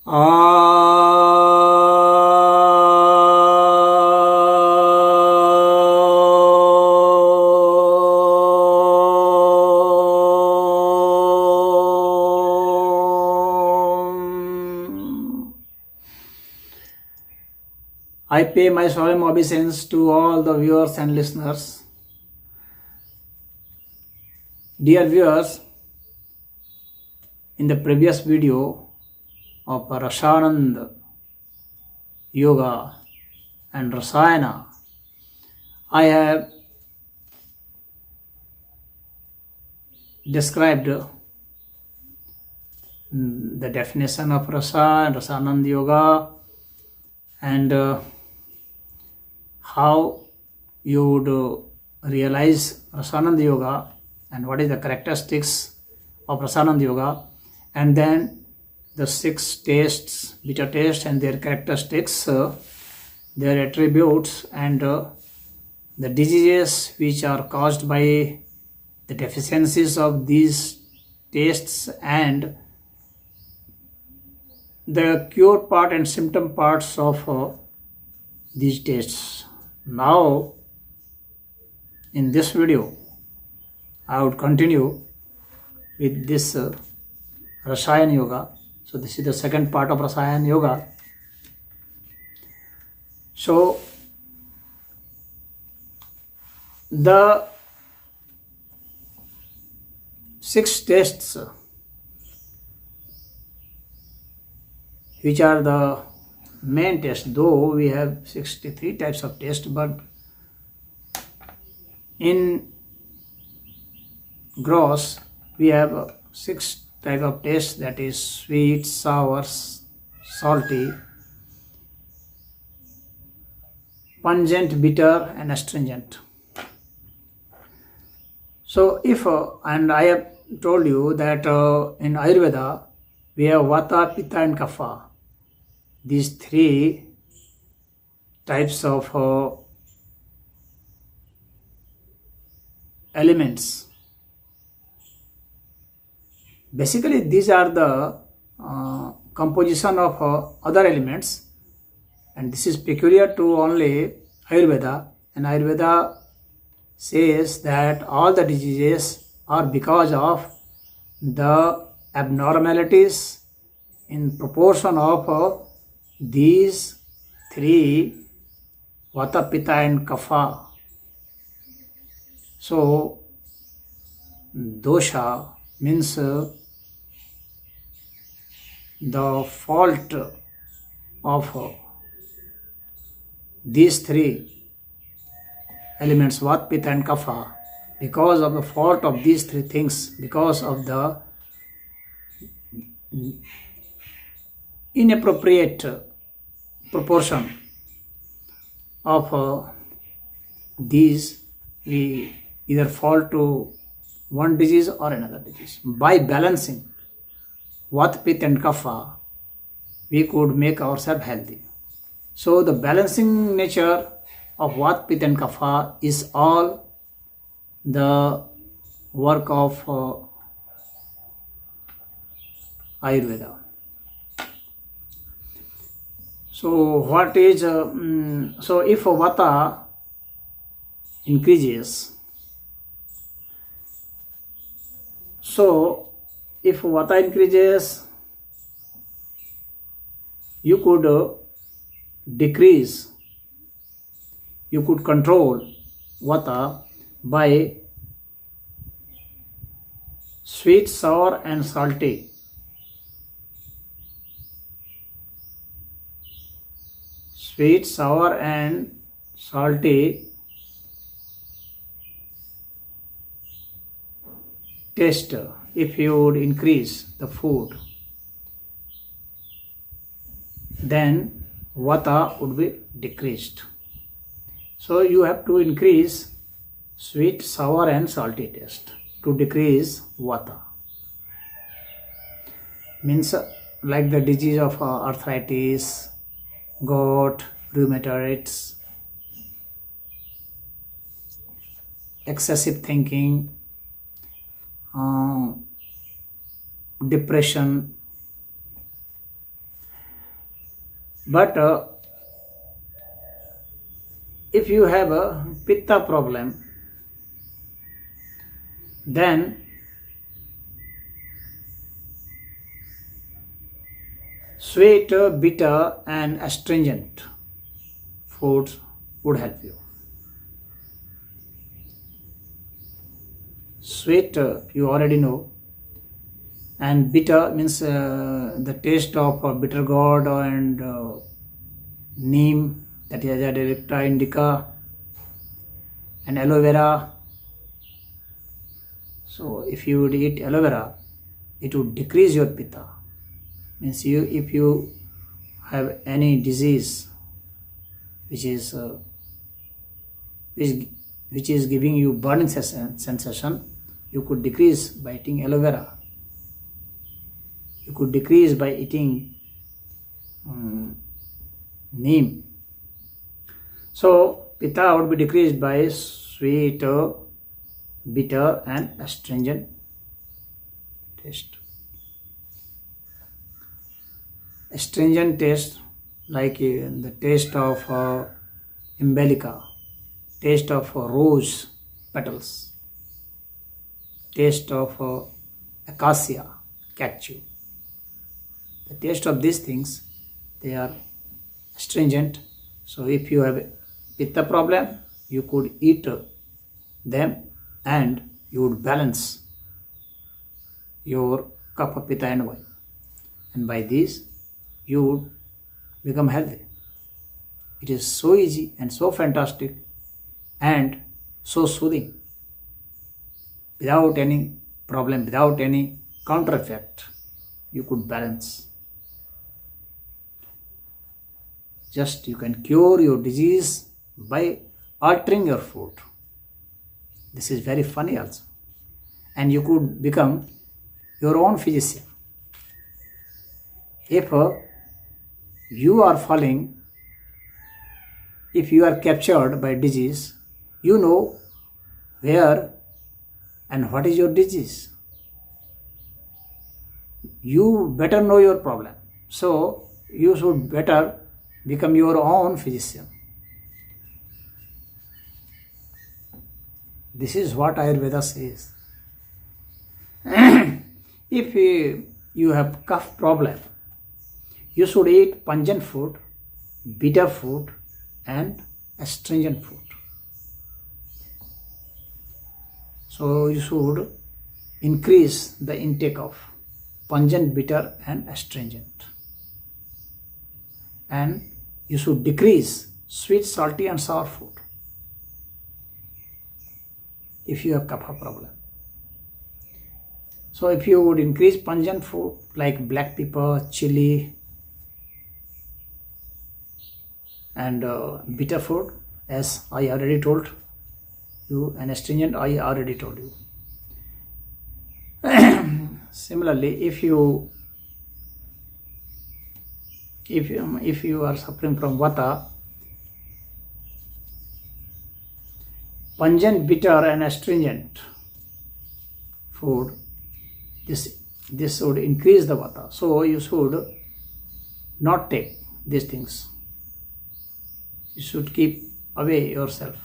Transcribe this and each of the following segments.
I pay my solemn obeisance to all the viewers and listeners. Dear viewers, in the previous video of Rasanandayoga and Rasayana, I have described the definition of Rasa and Rasanandayoga and how you would realize Rasanandayoga and what is the characteristics of Rasanandayoga, and then the 6 tastes, bitter taste and their characteristics, their attributes, and the diseases which are caused by the deficiencies of these tastes, and the cure part and symptom parts of these tastes. Now, in this video, I would continue with this Rasayana Yoga. So this is the second part of Rasayana Yoga. So the 6 tastes, which are the main taste, though we have 63 types of taste, but in gross we have 6 type of taste, that is sweet, sour, salty, pungent, bitter and astringent. So if and I have told you that in Ayurveda we have Vata, Pitta and Kapha. These 3 types of elements. Basically, these are the composition of other elements, and this is peculiar to only Ayurveda. And Ayurveda says that all the diseases are because of the abnormalities in proportion of these 3 Vata, Pitta and Kapha. So dosha means the fault of these 3 elements, Vata, Pitta and Kapha. Because of the fault of these 3 things, because of the inappropriate proportion of these, we either fall to one disease or another disease. By balancing Vata, Pitta and Kapha, we could make ourselves healthy. So the balancing nature of Vata, Pitta and Kapha is all the work of Ayurveda. So what is so if Vata increases, so if Vata increases, you could decrease, you could control Vata by sweet, sour and salty. Sweet, sour and salty taste. If you would increase the food, then Vata would be decreased. So you have to increase sweet, sour and salty taste to decrease Vata. Means like the disease of arthritis, gout, rheumatoids, excessive thinking, depression, But if you have a pitta problem, then sweet, bitter, and astringent foods would help you. Sweet, you already know, and bitter means the taste of bitter gourd and neem, that is Azadirachta indica, and aloe vera. So if you would eat aloe vera, it would decrease your pitta. Means if you have any disease which is giving you burning sensation, you could decrease by eating aloe vera. You could decrease by eating neem. So pitta would be decreased by sweet, bitter, and astringent taste. Astringent taste, like the taste of umbelica, taste of rose petals, taste of acacia, cactus. The taste of these things, they are astringent. So if you have a pitta problem, you could eat them and you would balance your kapha, pitta and vata. And by this, you would become healthy. It is so easy and so fantastic and so soothing, without any problem, without any counter effect. You could balance. Just you can cure your disease by altering your food. This is very funny also. And you could become your own physician. If you are falling, if you are captured by disease, you know where and what is your disease. You better know your problem. So you should better become your own physician. This is what Ayurveda says. If you have cough problem, you should eat pungent food, bitter food, and astringent food. So you should increase the intake of pungent, bitter, and astringent. And you should decrease sweet, salty, and sour food if you have kapha problem. So if you would increase pungent food like black pepper, chili, and bitter food, as I already told you, and astringent I already told you. Similarly, if you are suffering from vata, pungent, bitter, and astringent food, this would increase the vata. So you should not take these things. You should keep away yourself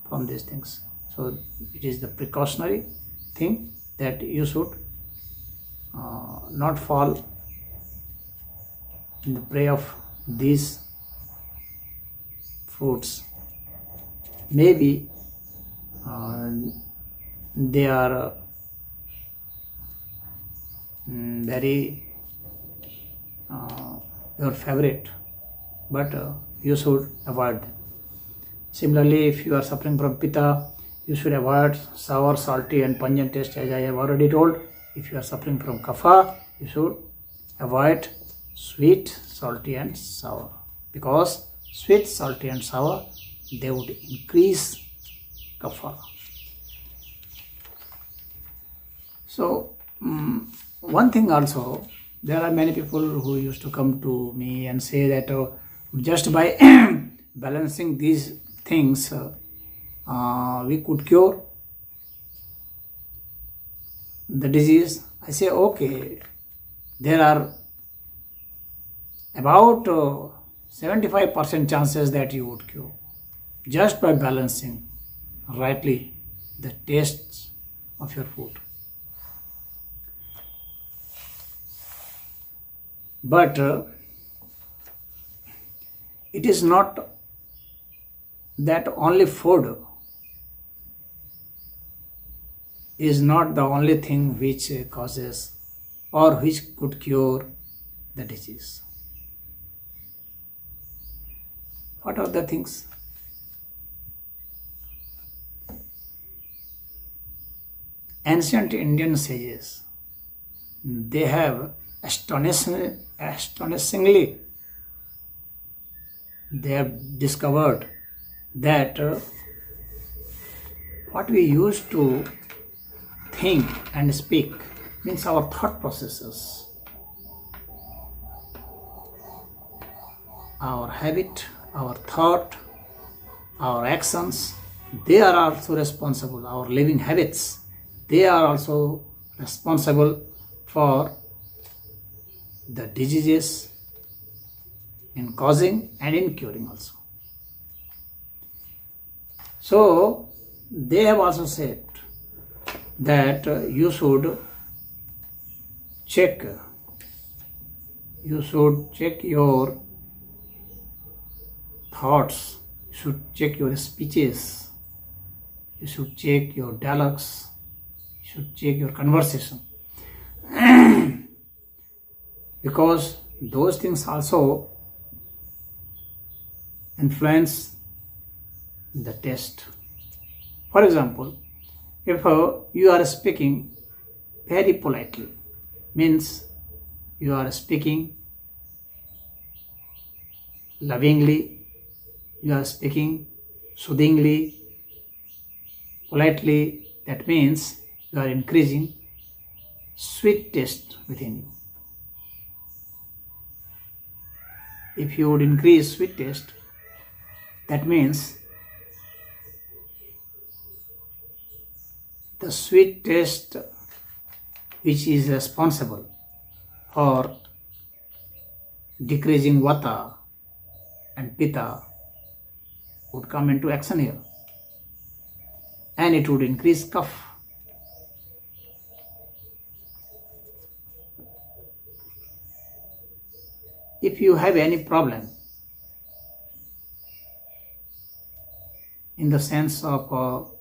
from these things. So it is the precautionary thing that you should not fall in the prey of these foods. Maybe they are very your favorite, but you should avoid them. Similarly, if you are suffering from pitta, you should avoid sour, salty, and pungent taste, as I have already told. If you are suffering from kapha, you should avoid sweet, salty, and sour, because sweet, salty, and sour, they would increase kapha. So one thing also, there are many people who used to come to me and say that just by balancing these things we could cure the disease. I say, okay, there are about 75% chances that you would cure just by balancing rightly the tastes of your food. But it is not that only food is not the only thing which causes or which could cure the disease. What are the things? Ancient Indian sages, they have astonishingly they have discovered that what we used to think and speak means our thought processes, our habit, our thought, our actions, they are also responsible. Our living habits, they are also responsible for the diseases in causing and in curing also. So they have also said that you should check your thoughts, you should check your speeches, you should check your dialogues, you should check your conversation. Because those things also influence the taste. For example, if you are speaking very politely, means you are speaking lovingly, you are speaking soothingly, politely, that means you are increasing sweet taste within you. If you would increase sweet taste, that means the sweet taste which is responsible for decreasing vata and pitta would come into action here, and it would increase kapha. If you have any problem in the sense of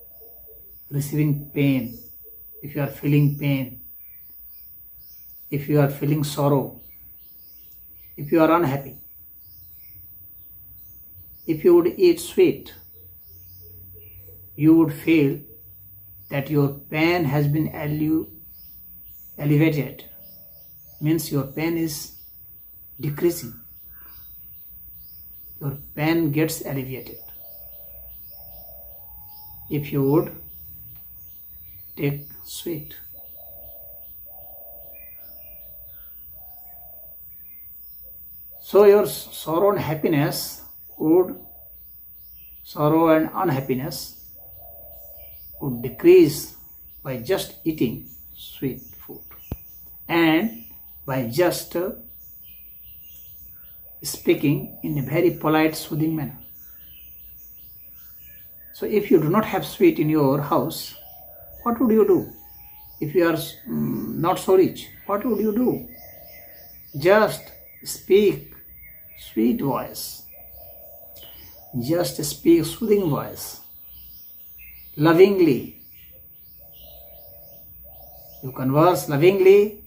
receiving pain, if you are feeling pain, if you are feeling sorrow, if you are unhappy, if you would eat sweet, you would feel that your pain has been elevated, means your pain is decreasing, your pain gets alleviated. If you would take sweet. So your sorrow and unhappiness would decrease by just eating sweet food and by just speaking in a very polite, soothing manner. So if you do not have sweet in your house, what would you do? If you are not so rich, what would you do? Just speak sweet voice. Just speak soothing voice. Lovingly. You converse lovingly,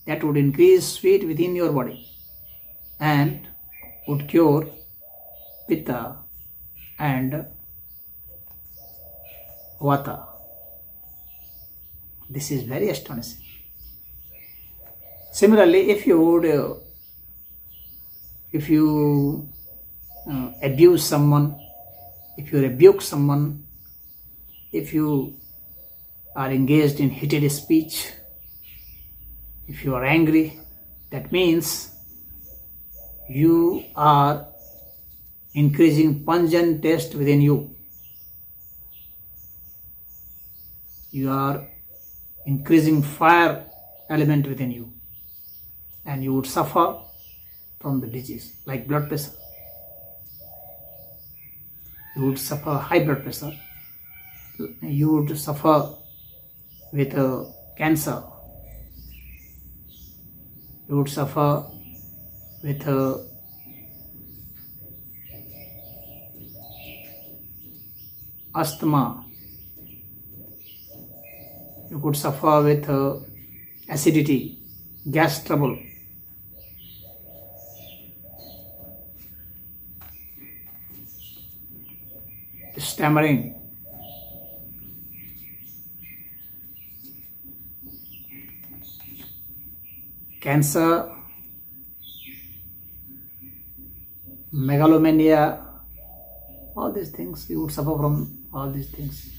that would increase sweet within your body and would cure pitta and vata. This is very astonishing. Similarly, if you abuse someone, if you rebuke someone, if you are engaged in heated speech, if you are angry, that means you are increasing pungent taste within you. You are increasing fire element within you, and you would suffer from the disease like blood pressure. You would suffer high blood pressure. You would suffer with cancer. You would suffer with asthma. You could suffer with acidity, gas trouble. Stammering. Cancer, megalomania, all these things, you would suffer from all these things.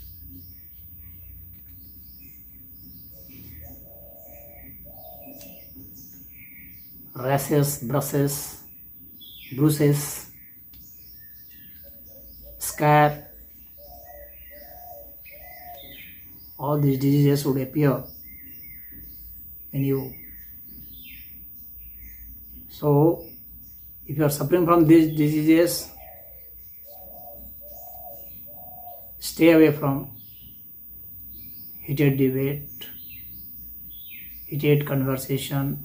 Rashes, bruises, scar, all these diseases would appear in you. So, if you are suffering from these diseases, stay away from heated debate, heated conversation,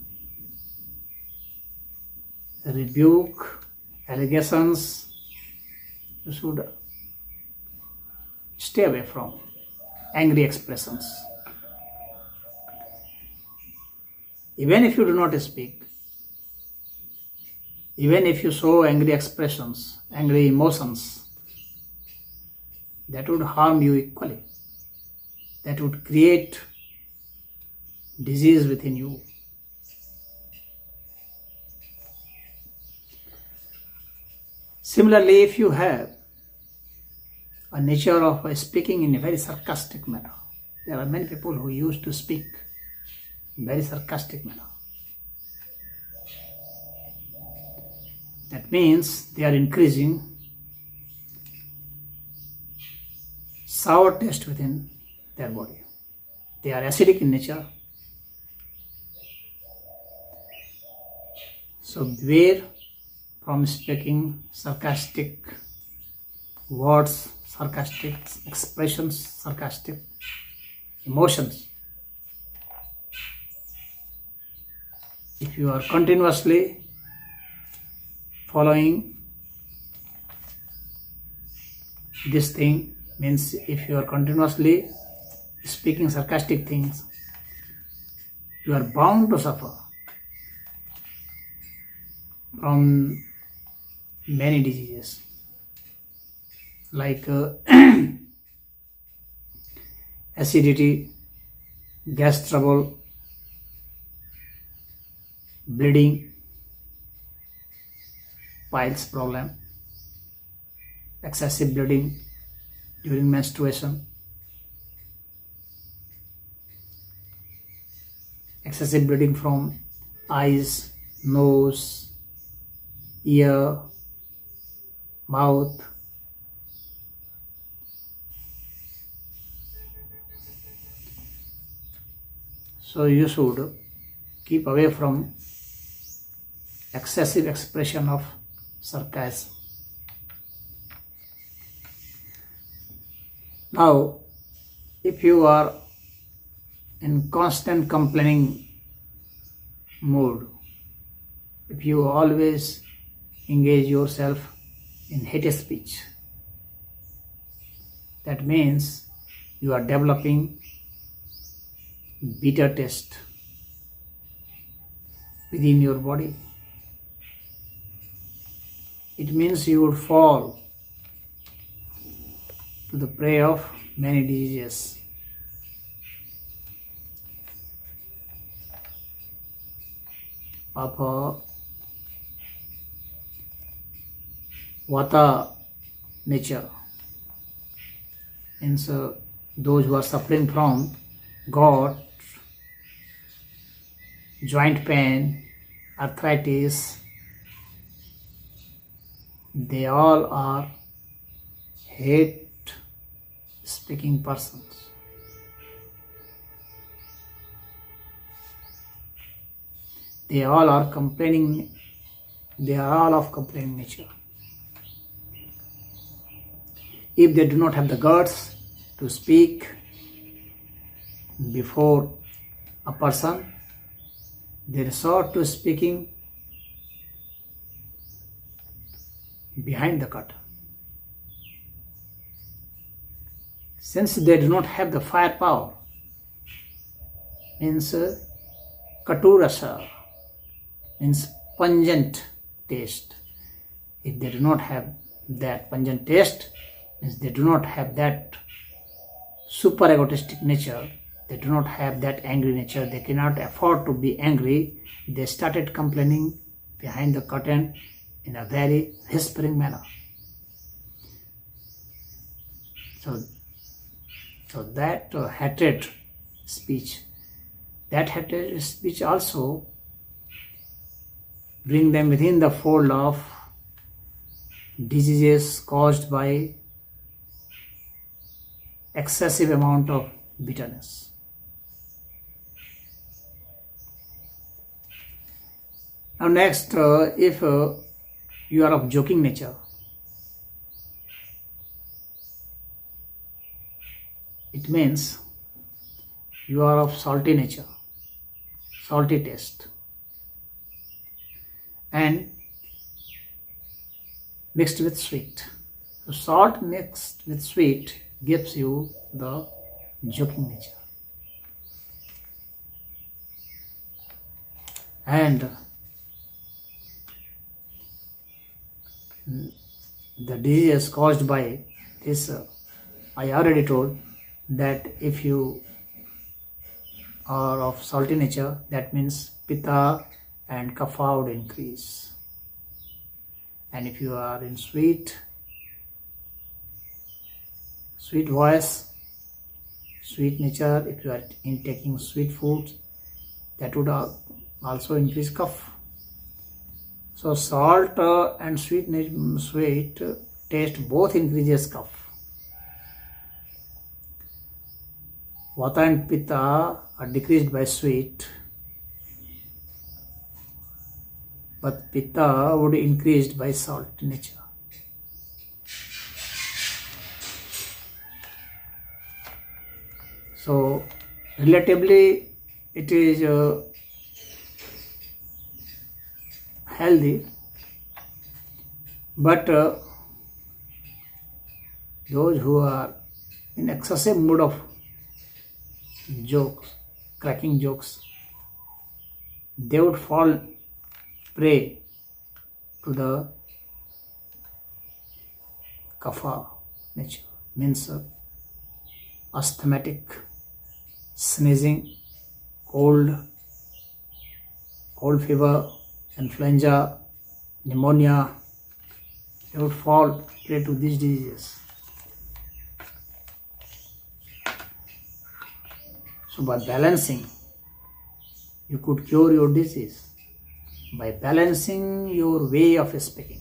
rebuke, allegations. You should stay away from angry expressions. Even if you do not speak, even if you show angry expressions, angry emotions, that would harm you equally. That would create disease within you. Similarly, if you have a nature of speaking in a very sarcastic manner, there are many people who used to speak in very sarcastic manner. That means they are increasing sour taste within their body. They are acidic in nature. So beware from speaking sarcastic words, sarcastic expressions, sarcastic emotions. If you are continuously following this thing, means if you are continuously speaking sarcastic things, you are bound to suffer from many diseases like acidity, gas trouble, bleeding, piles problem, excessive bleeding during menstruation, excessive bleeding from eyes, nose, ear, mouth. So you should keep away from excessive expression of sarcasm. Now, if you are in constant complaining mood, if you always engage yourself in hate speech, that means you are developing bitter taste within your body. It means you would fall to the prey of many diseases. Of Vata nature, means those who are suffering from gout, joint pain, arthritis, they all are hate speaking persons. They all are complaining, they are all of complaining nature. if they do not have the guts to speak before a person, they resort to speaking behind the curtain. Since they do not have the firepower, means katurasa, means pungent taste. If they do not have that pungent taste, means they do not have that super egotistic nature, they do not have that angry nature, they cannot afford to be angry, they started complaining behind the curtain in a very whispering manner. So that hatred speech, also bring them within the fold of diseases caused by excessive amount of bitterness. Now next, if you are of joking nature, it means you are of salty nature, salty taste, and mixed with sweet. So salt mixed with sweet gives you the joking nature. And the disease caused by this, I already told that if you are of salty nature, that means pitta and kapha would increase. And if you are in sweet voice, sweet nature, if you are intaking sweet foods, that would also increase kapha. So salt and sweet taste both increases kapha. Vata and pitta are decreased by sweet, but pitta would increase by salt nature. So relatively it is healthy, but those who are in excessive mood of jokes, cracking jokes, they would fall prey to the kapha nature, means asthmatic, sneezing, cold fever, influenza, pneumonia, they would fall prey to these diseases. So by balancing, you could cure your disease by balancing your way of speaking,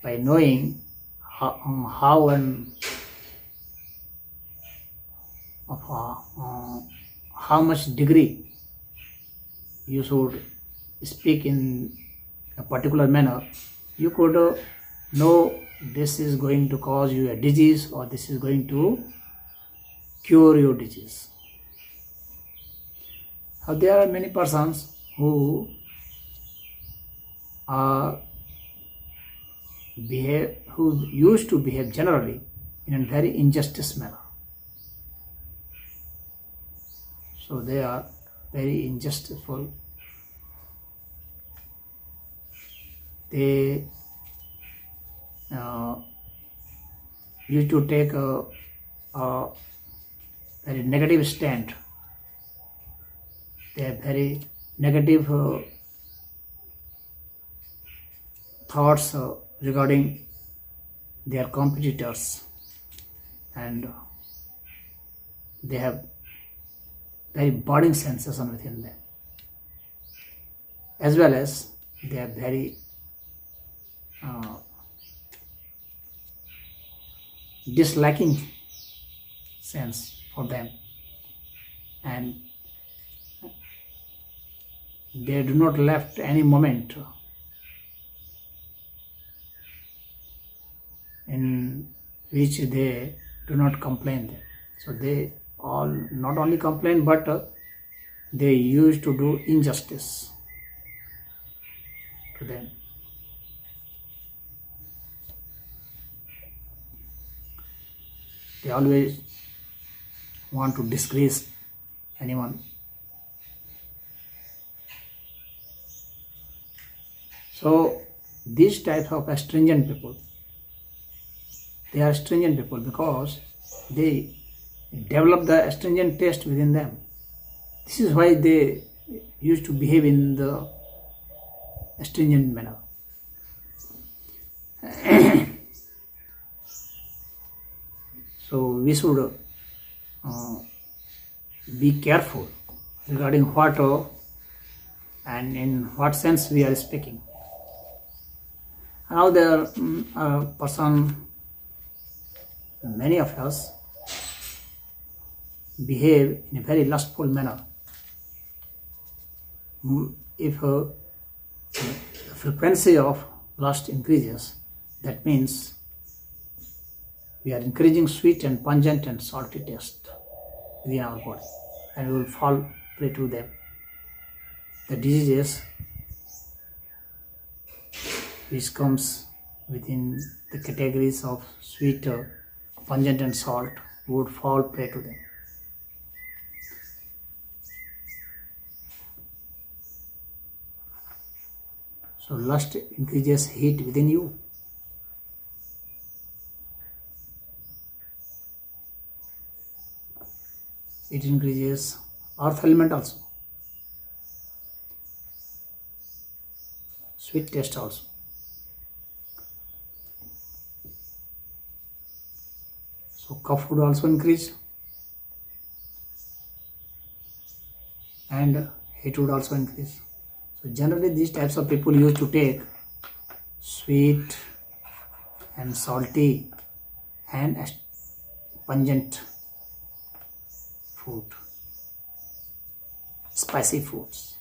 by knowing how and how much degree you should speak in a particular manner. You could know this is going to cause you a disease or this is going to cure your disease. There are many persons who used to behave generally in a very injustice manner. So they are very injustiful. They used to take a very negative stand. They have very negative thoughts regarding their competitors, and they have very burning sensation within them, as well as they have very disliking sense for them, and they do not left any moment which they do not complain. So they all not only complain, but they used to do injustice to them. They always want to disgrace anyone. So these types of astringent people, they are astringent people because they develop the astringent taste within them. This is why they used to behave in the astringent manner. So we should be careful regarding what and in what sense we are speaking. Now there are person, many of us behave in a very lustful manner. If the frequency of lust increases, that means we are increasing sweet and pungent and salty taste within our body, and we will fall prey to them. The diseases which comes within the categories of sweet, pungent and salt would fall prey to them. So lust increases heat within you. It increases earth element also. Sweet taste also. So cough would also increase. And heat would also increase. So generally these types of people used to take sweet and salty and pungent food, spicy foods.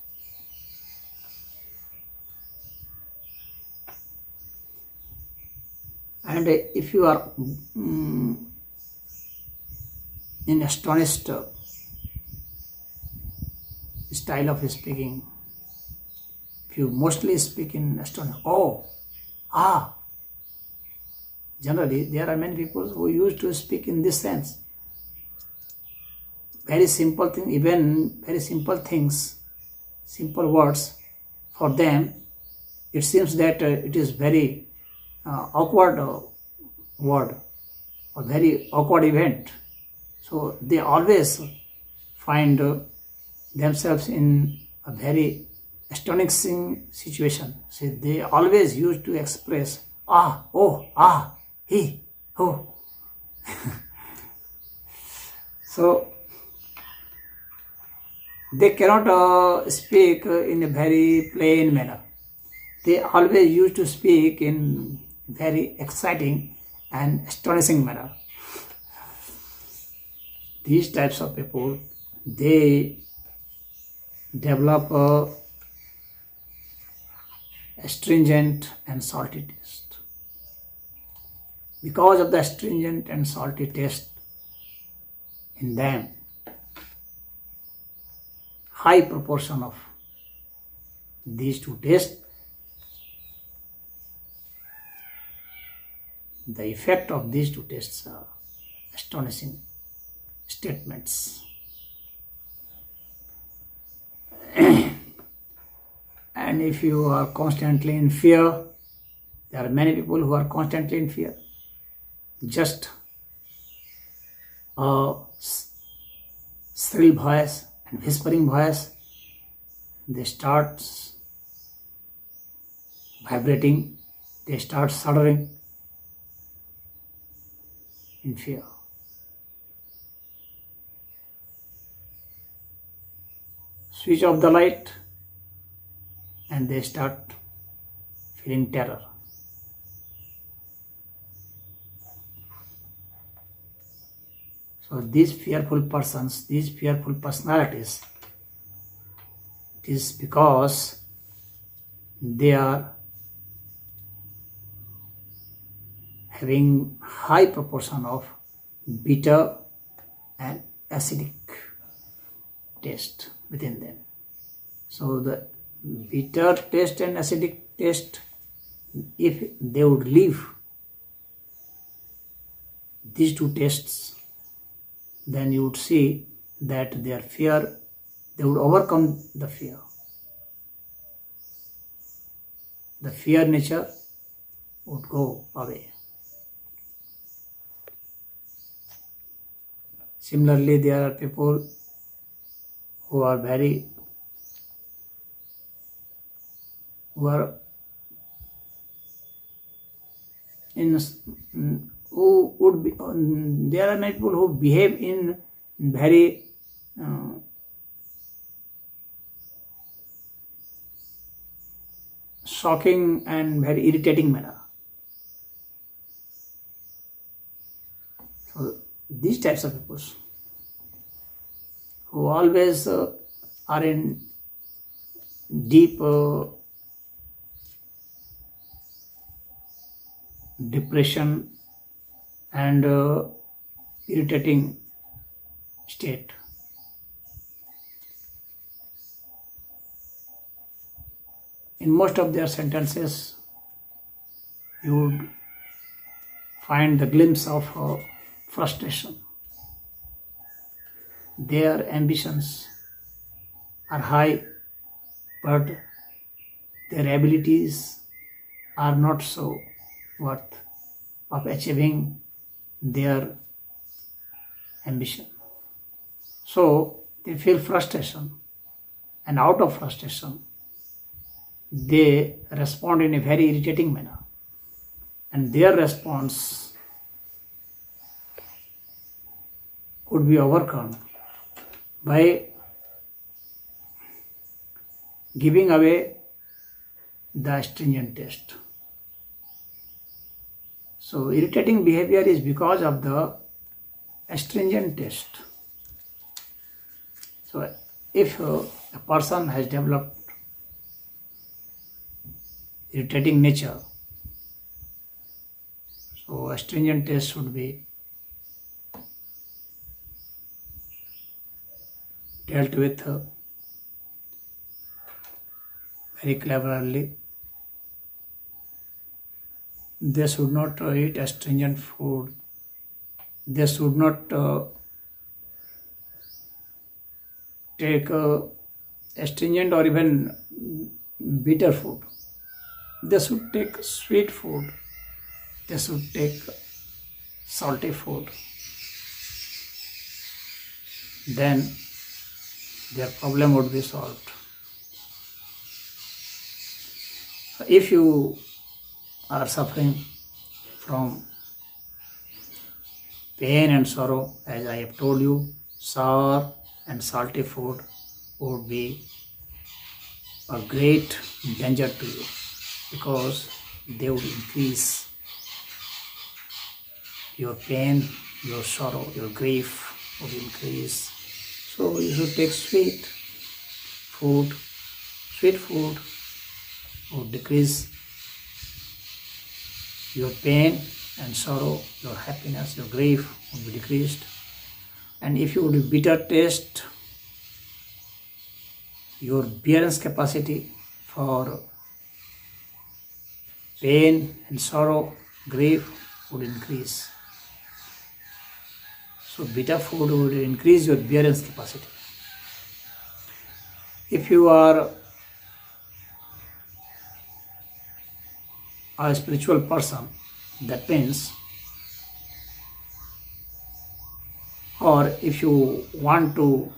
And if you are in astonished style of speaking, if you mostly speak in astonished, generally there are many people who used to speak in this sense. Very simple thing, even very simple things, simple words, for them it seems that it is very awkward word or very awkward event. So they always find themselves in a very astonishing situation. So they always used to express he, oh. So they cannot speak in a very plain manner. They always used to speak in very exciting and astonishing manner. These types of people, they develop a astringent and salty taste. Because of the astringent and salty taste in them, high proportion of these two tastes, the effect of these two tastes are astonishing statements. And if you are constantly in fear, there are many people who are constantly in fear. Just a shrill voice and whispering voice, they start vibrating, they start shuddering in fear. Switch off the light and they start feeling terror. So these fearful persons, these fearful personalities, it is because they are having high proportion of bitter and acidic taste within them. So the bitter taste and acidic taste, if they would leave these two tastes, then you would see that their fear, they would overcome the fear. The fear nature would go away. Similarly, there are people who are who would be, there are many people who behave in very shocking and very irritating manner. So these types of people who always are in deep depression and irritating state. In most of their sentences, you would find the glimpse of frustration. Their ambitions are high, but their abilities are not so worth of achieving their ambition. So they feel frustration, and out of frustration, they respond in a very irritating manner. And their response could be overcome by giving away the astringent taste. So irritating behavior is because of the astringent taste. So if a person has developed irritating nature, so astringent taste should be dealt with very cleverly. They should not eat astringent food. They should not take astringent or even bitter food. They should take sweet food. They should take salty food. Then their problem would be solved. If you are suffering from pain and sorrow, as I have told you, sour and salty food would be a great danger to you, because they would increase your pain, your sorrow, your grief would increase. So you should take sweet food. Sweet food would decrease your pain and sorrow, your happiness, your grief would be decreased. And if you would bitter taste, your bearance capacity for pain and sorrow, grief would increase. So bitter food would increase your bearance capacity. If you are a spiritual person, that means, or if you want to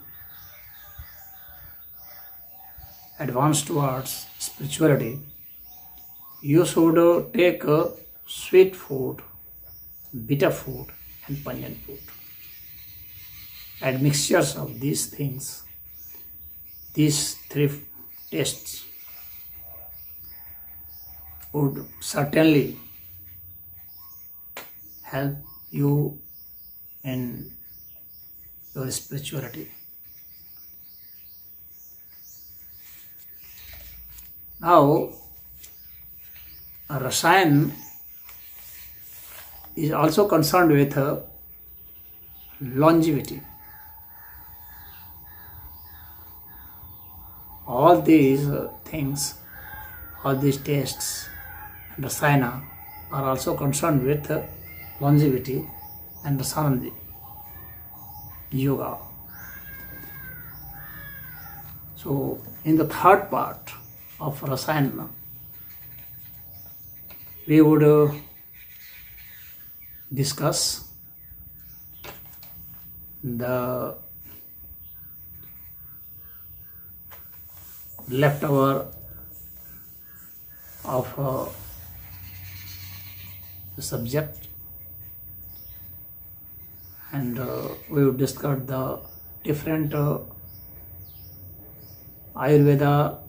advance towards spirituality, you should take sweet food, bitter food and pungent food. Add mixtures of these things, these three tastes would certainly help you in your spirituality. Now, Rasayana is also concerned with longevity. All these things, all these tests and rasayana are also concerned with longevity and rasanandayoga. So in the third part of Rasayana, we would discuss the leftover of the subject, and we would discuss the different Ayurveda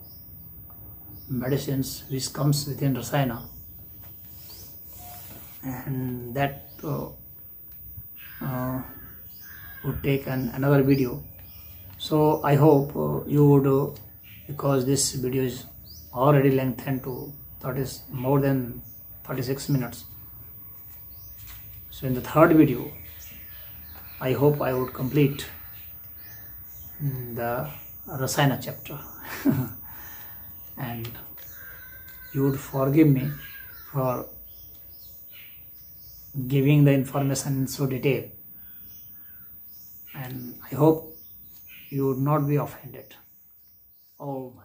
medicines which comes within Rasayana, and that would take another video. So I hope you would, because this video is already lengthened to more than 36 minutes. So in the third video, I hope I would complete the Rasayana chapter and you would forgive me for giving the information in so detail, and I hope you would not be offended. Oh my